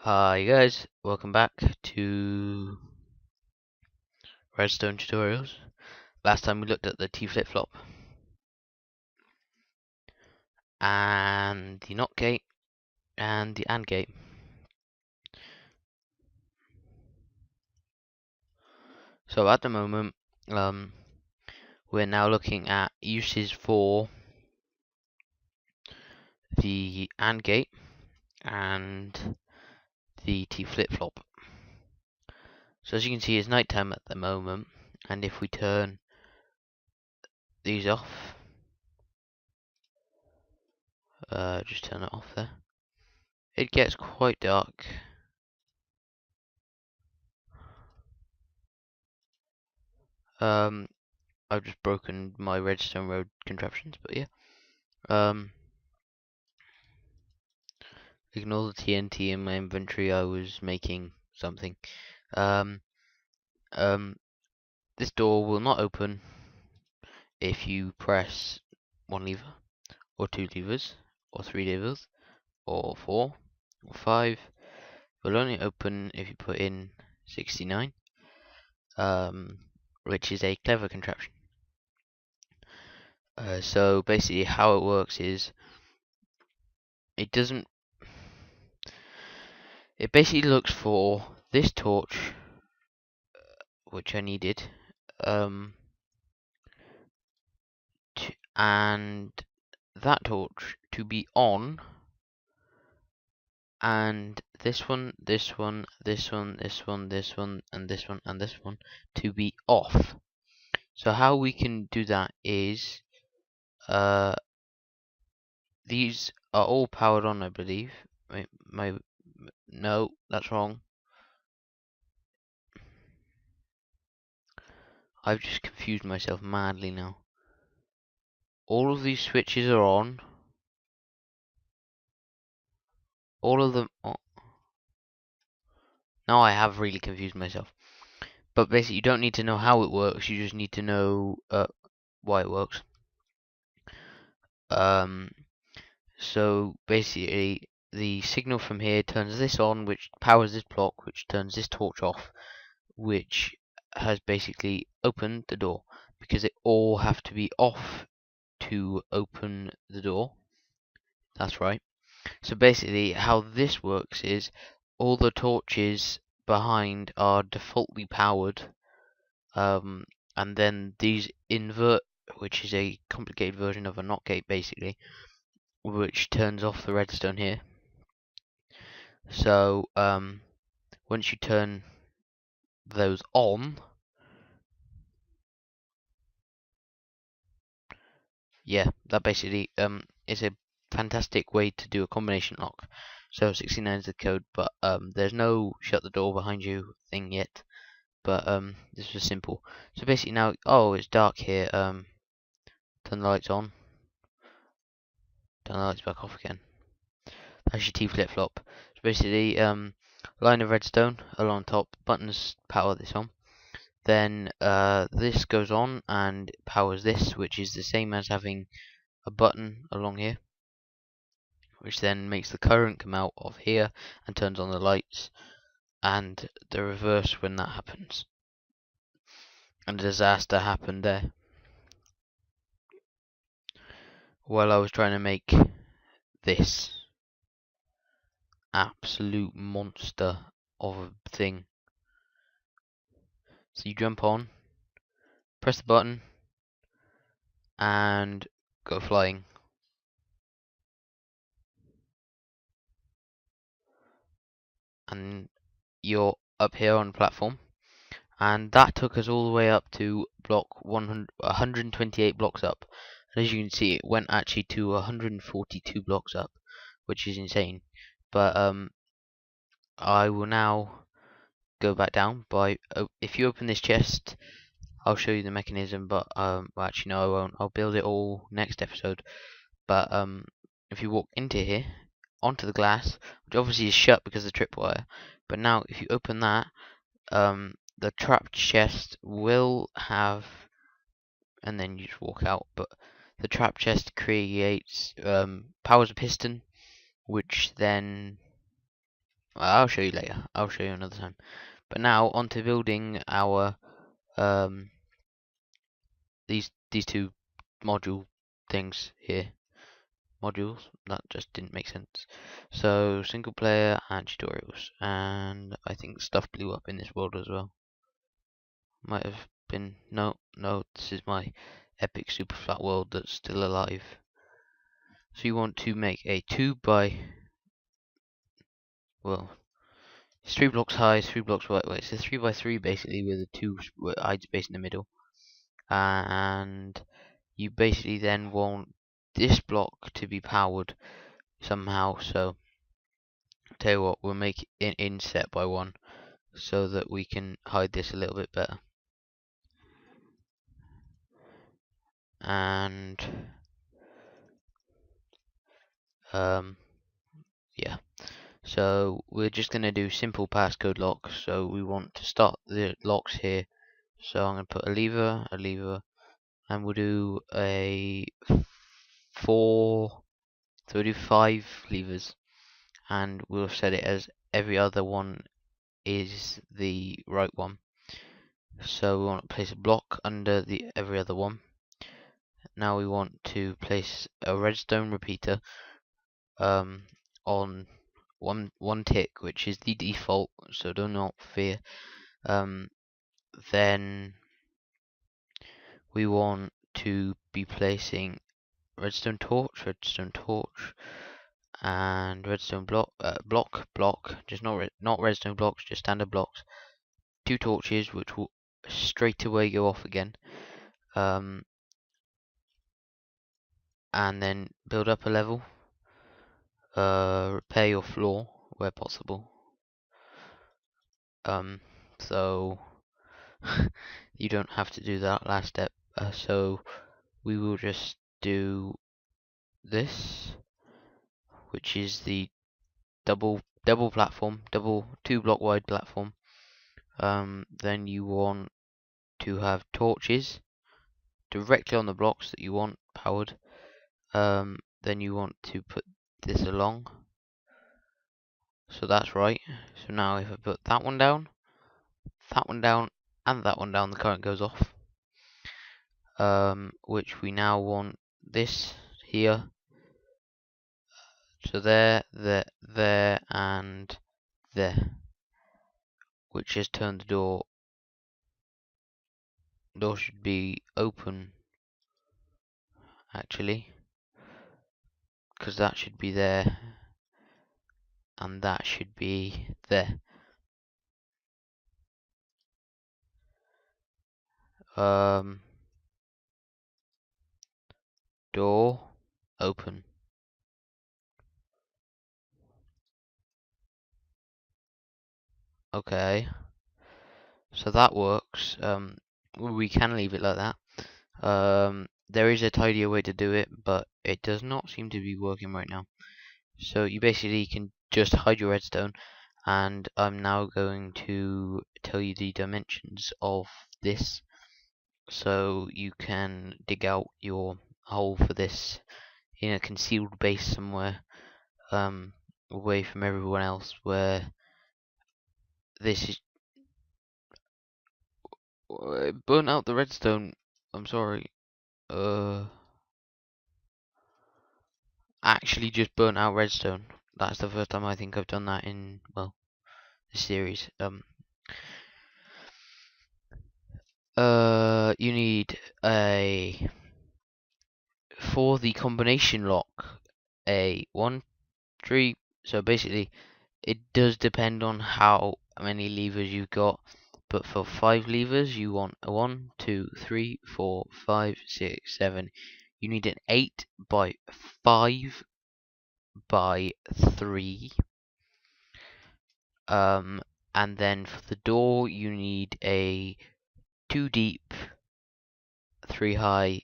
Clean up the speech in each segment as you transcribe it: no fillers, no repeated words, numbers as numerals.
Hi guys, welcome back to Redstone tutorials. Last time we looked at the T flip-flop and the NOT gate and the AND gate. So at the moment, we're now looking at uses for the AND gate and the T flip-flop. So as you can see, it's nighttime at the moment, and if we turn these off, just turn it off there, it gets quite dark. I've just broken my redstone road contraptions, but yeah. Ignore the TNT in my inventory. I was making something. Um, this door will not open if you press one lever, or two levers, or three levers, or four, or five. It will only open if you put in 69, which is a clever contraption. So basically, how it works is it doesn't. It basically looks for this torch, which I needed, and that torch to be on, and this one, this one, this one, this one, this one, and this one, and this one to be off. So how we can do that is, these are all powered on, I believe. No, that's wrong. I've just confused myself madly now. All of these switches are on. All of them. Oh. Now I have really confused myself. But basically, you don't need to know how it works. You just need to know why it works. So basically, the signal from here turns this on, which powers this block, which turns this torch off, which has basically opened the door, because they all have to be off to open the door. That's right. So basically, how this works is all the torches behind are defaultly powered, and then these invert, which is a complicated version of a NOT gate basically, which turns off the redstone here. So once you turn those on, yeah, that basically is a fantastic way to do a combination lock. So 69 is the code, but there's no shut the door behind you thing yet. But this was simple. So basically now, oh, it's dark here. Turn the lights on. Turn the lights back off again. That's your T flip-flop. So basically, line of redstone along top. Buttons power this on. Then this goes on and powers this, which is the same as having a button along here, which then makes the current come out of here and turns on the lights, and the reverse when that happens. And a disaster happened there while I was trying to make this absolute monster of a thing. So you jump on, press the button, and go flying. And you're up here on the platform. And that took us all the way up to block 128 blocks up. And as you can see, it went actually to 142 blocks up, which is insane. But I will now go back down by, if you open this chest, I'll show you the mechanism, but well, actually no, I won't. I'll build it all next episode. But if you walk into here, onto the glass, which obviously is shut because of the tripwire, but now if you open that, the trapped chest will have, and then you just walk out, but the trap chest creates, powers a piston, which then I'll show you later. I'll show you another time. But now onto building our these two module things here. Modules, that just didn't make sense. So single player and tutorials, and I think stuff blew up in this world as well. Might have been, no, this is my epic super flat world that's still alive. So you want to make a 2 by, well, it's 3 blocks high, 3 blocks wide. Well, it's a 3 by 3 basically with a 2 hide space in the middle, and you basically then want this block to be powered somehow. So tell you what, we'll make it inset by 1 so that we can hide this a little bit better. And yeah, so we're just going to do simple passcode locks. So we want to start the locks here. So I'm going to put a lever, and we'll do a 4, so we'll do 5 levers, and we'll set it as every other one is the right one. So we want to place a block under the every other one. Now we want to place a redstone repeater on one tick, which is the default, so do not fear. Then we want to be placing redstone torch, and redstone block, just not redstone blocks, just standard blocks. 2 torches, which will straight away go off again. And then build up a level. Repair your floor where possible. So you don't have to do that last step. So we will just do this, which is the double platform, 2 block wide platform. Then you want to have torches directly on the blocks that you want powered. Then you want to put this along. So that's right. So now if I put that one down, and that one down, the current goes off. Which we now want this here. So there, and there. Which just turn the door. Door should be open, actually, because that should be there, and that should be there. Door open. Okay, so that works. We can leave it like that. There is a tidier way to do it, but it does not seem to be working right now. So you basically can just hide your redstone, and I'm now going to tell you the dimensions of this, so you can dig out your hole for this in a concealed base somewhere, away from everyone else, where this is. Burn out the redstone. I'm sorry. Actually just burnt out redstone. That's the first time I think I've done that in, well, this series. You need a, for the combination lock, a 1, 3. So basically, it does depend on how many levers you've got. But for 5 levers, you want a 1, 2, 3, 4, 5, 6, 7. You need an 8 by 5 by 3. And then for the door, you need a 2 deep, 3 high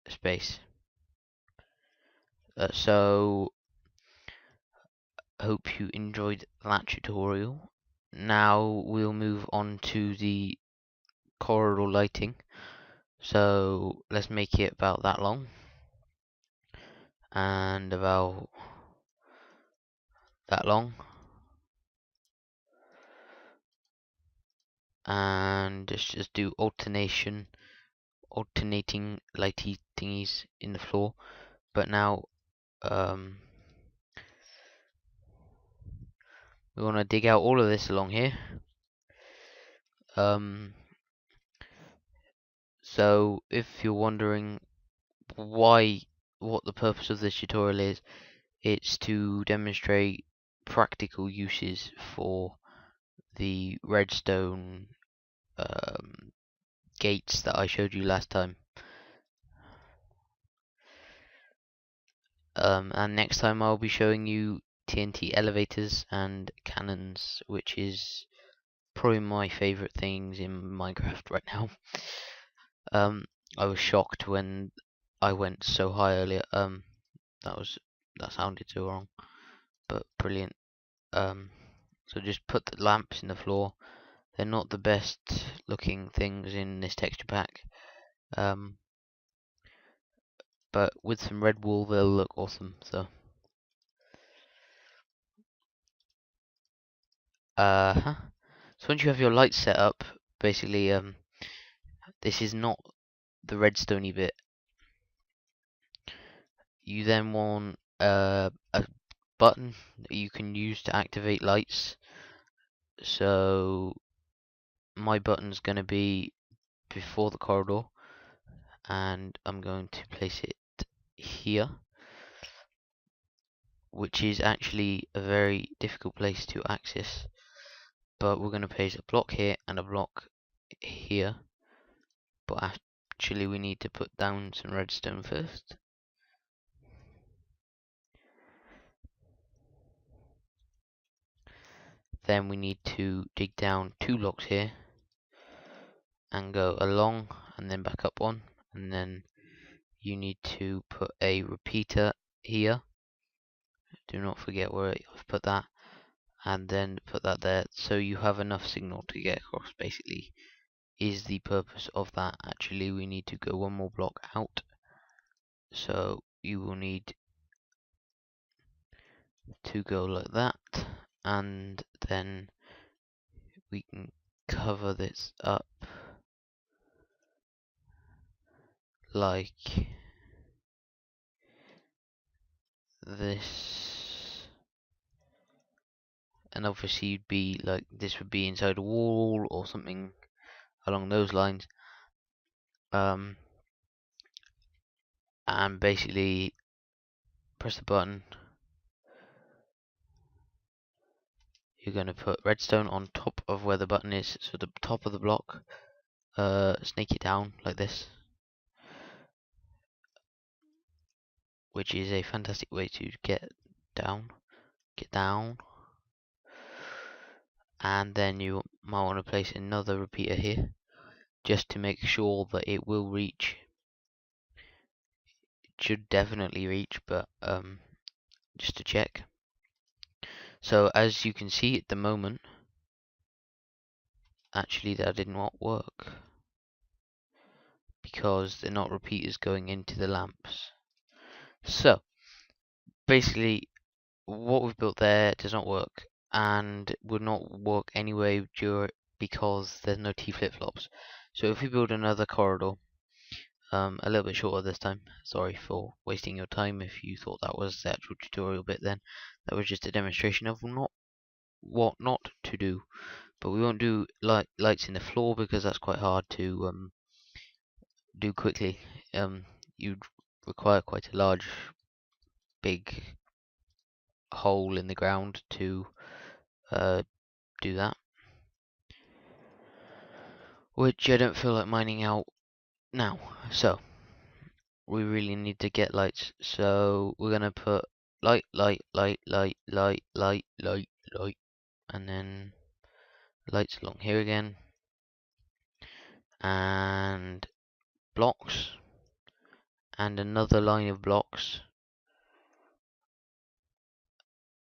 space. So hope you enjoyed that tutorial. Now we'll move on to the corridor lighting. So let's make it about that long, and about that long, and just do alternating lighty thingies in the floor. But now we want to dig out all of this along here. So if you're wondering what the purpose of this tutorial is, it's to demonstrate practical uses for the redstone gates that I showed you last time. And next time I'll be showing you TNT elevators and cannons, which is probably my favorite things in Minecraft right now. I was shocked when I went so high earlier. That sounded so wrong, but brilliant. So just put the lamps in the floor. They're not the best looking things in this texture pack, but with some red wool they'll look awesome. So so once you have your lights set up, basically this is not the redstoney bit. You then want a button that you can use to activate lights. So my button's going to be before the corridor, and I'm going to place it here, which is actually a very difficult place to access, but we're going to place a block here and a block here. But actually we need to put down some redstone first. Then we need to dig down 2 blocks here and go along and then back up one, and then you need to put a repeater here. Do not forget where I've put that, and then put that there so you have enough signal to get across, basically is the purpose of that. Actually we need to go one more block out, so you will need to go like that, and then we can cover this up like this, and obviously you'd be like, this would be inside a wall or something along those lines, and basically press the button. You're going to put redstone on top of where the button is, so the top of the block, snake it down like this, which is a fantastic way to get down, and then you might want to place another repeater here just to make sure that it will reach. It should definitely reach, but just to check. So as you can see at the moment, actually that did not work because they're not repeaters going into the lamps. So basically what we've built there does not work, and would not work anyway because there's no T flip-flops. So if we build another corridor, a little bit shorter this time, sorry for wasting your time if you thought that was the actual tutorial bit, then that was just a demonstration of what not to do. But we won't do lights in the floor because that's quite hard to do quickly. You'd require quite a large, big hole in the ground to do that, which I don't feel like mining out now. So we really need to get lights. So we're gonna put light, and then lights along here again, and blocks, and another line of blocks,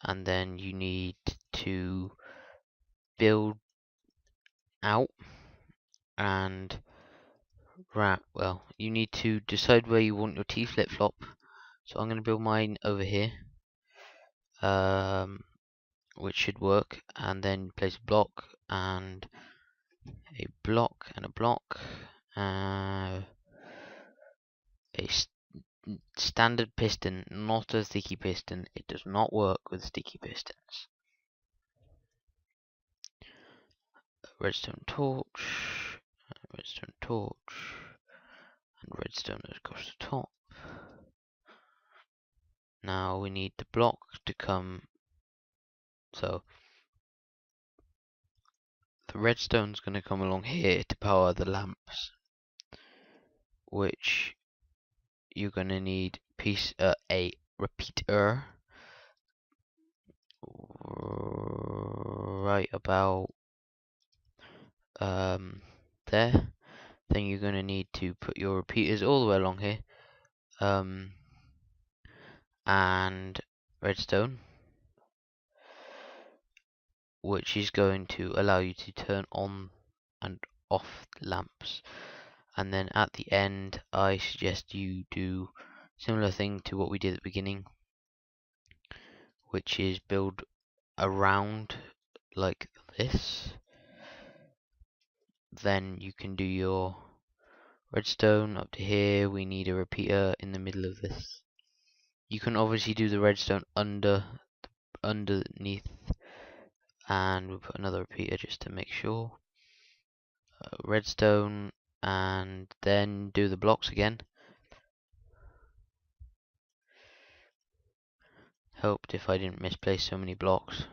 and then you need to build out and well, you need to decide where you want your T flip-flop. So I'm going to build mine over here, which should work, and then place a block and block, a standard piston, not a sticky piston. It does not work with sticky pistons. Redstone torch, and redstone across the top. Now we need the block to come, so the redstone's going to come along here to power the lamps, which you're going to need a repeater right about there. Then you're going to need to put your repeaters all the way along here, and redstone, which is going to allow you to turn on and off the lamps. And then at the end, I suggest you do similar thing to what we did at the beginning, which is build around like this. Then you can do your redstone up to here. We need a repeater in the middle of this. You can obviously do the redstone underneath, and we'll put another repeater just to make sure. Redstone, and then do the blocks again. Helped if I didn't misplace so many blocks.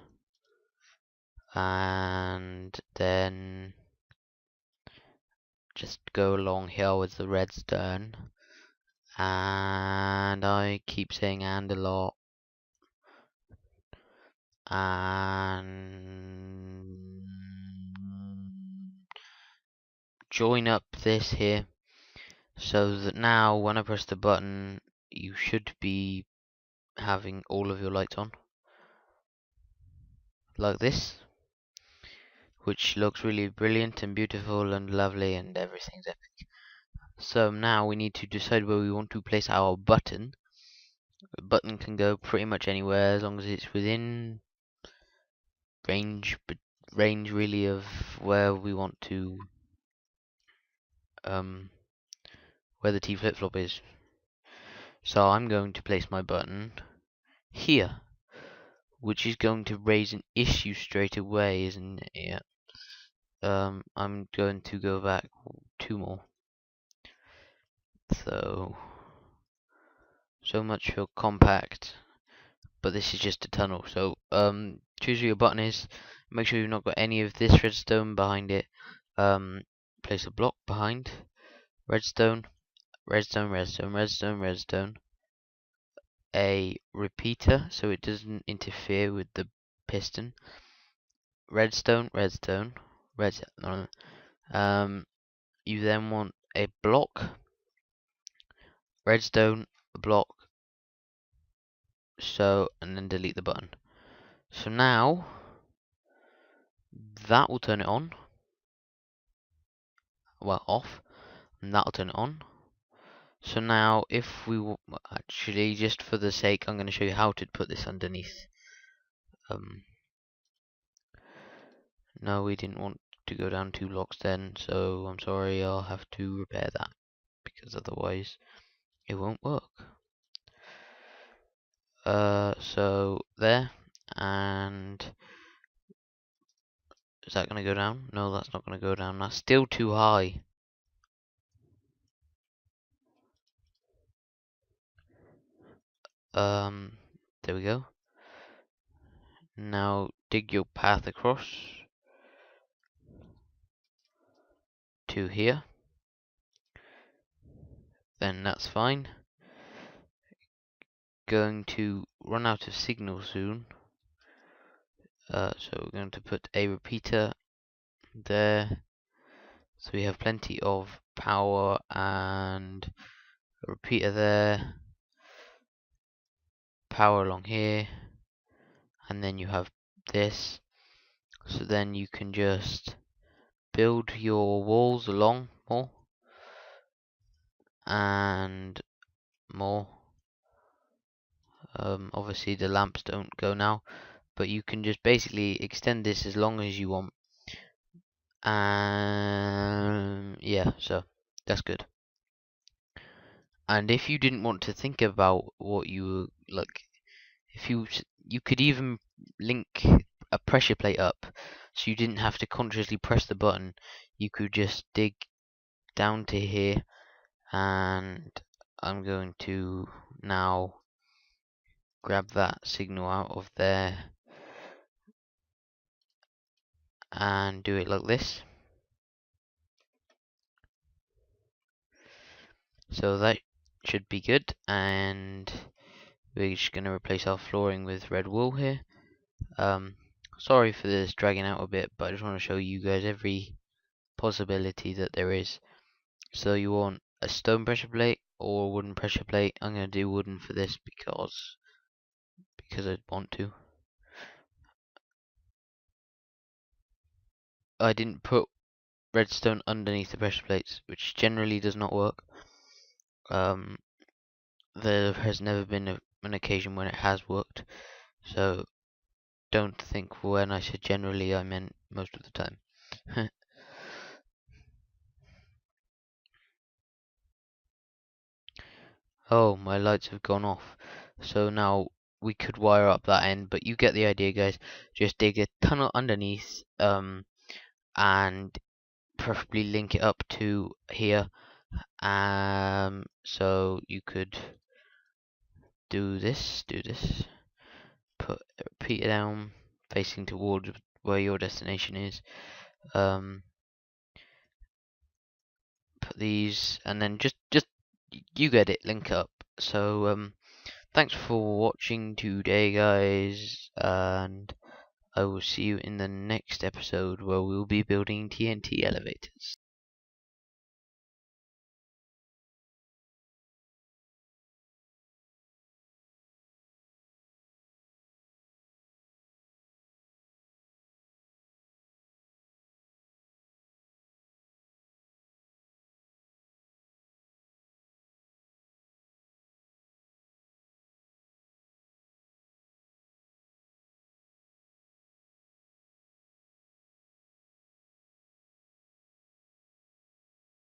And then just go along here with the redstone. And I keep saying and a lot. And join up this here, so that now when I press the button, you should be having all of your lights on. Like this. Which looks really brilliant and beautiful and lovely and everything's epic. So now we need to decide where we want to place our button. The button can go pretty much anywhere as long as it's within range really of where we want to where the T flip-flop is. So I'm going to place my button here, which is going to raise an issue straight away, isn't it? Yeah. I'm going to go back 2 more. So much for compact, but this is just a tunnel. So choose where your button is. Make sure you've not got any of this redstone behind it. Place a block behind redstone, a repeater so it doesn't interfere with the piston. Redstone. You then want a block, redstone, block, and then delete the button. So now that will turn it on, well, off, and that'll turn it on. So now if we actually, just for the sake, I'm going to show you how to put this underneath. No, we didn't want to go down 2 blocks then, so I'm sorry, I'll have to repair that, because otherwise it won't work. So there, and is that going to go down? No, that's not going to go down. That's still too high. There we go. Now dig your path across to here. Then that's fine. Going to run out of signal soon. So we're going to put a repeater there. So we have plenty of power, and a repeater there. Power along here. And then you have this. So then you can just build your walls along more. And more. Obviously the lamps don't go now, but you can just basically extend this as long as you want. Yeah, so that's good. And if you didn't want to think about what you like, if you could even link a pressure plate up, so you didn't have to consciously press the button. You could just dig down to here, and I'm going to now grab that signal out of there and do it like this. So that should be good, and we're just going to replace our flooring with red wool here. Sorry for this dragging out a bit, but I just want to show you guys every possibility that there is. So you want a stone pressure plate or a wooden pressure plate. I'm going to do wooden for this because I want to. I didn't put redstone underneath the pressure plates, which generally does not work. There has never been an occasion when it has worked, so don't think when I said generally I meant most of the time. Oh, my lights have gone off. So now we could wire up that end, but you get the idea, guys. Just dig a tunnel underneath, and preferably link it up to here. So you could do this, repeat it down, facing towards where your destination is. Put these, and then just you get it, link up. So thanks for watching today, guys, and I will see you in the next episode where we'll be building TNT elevators.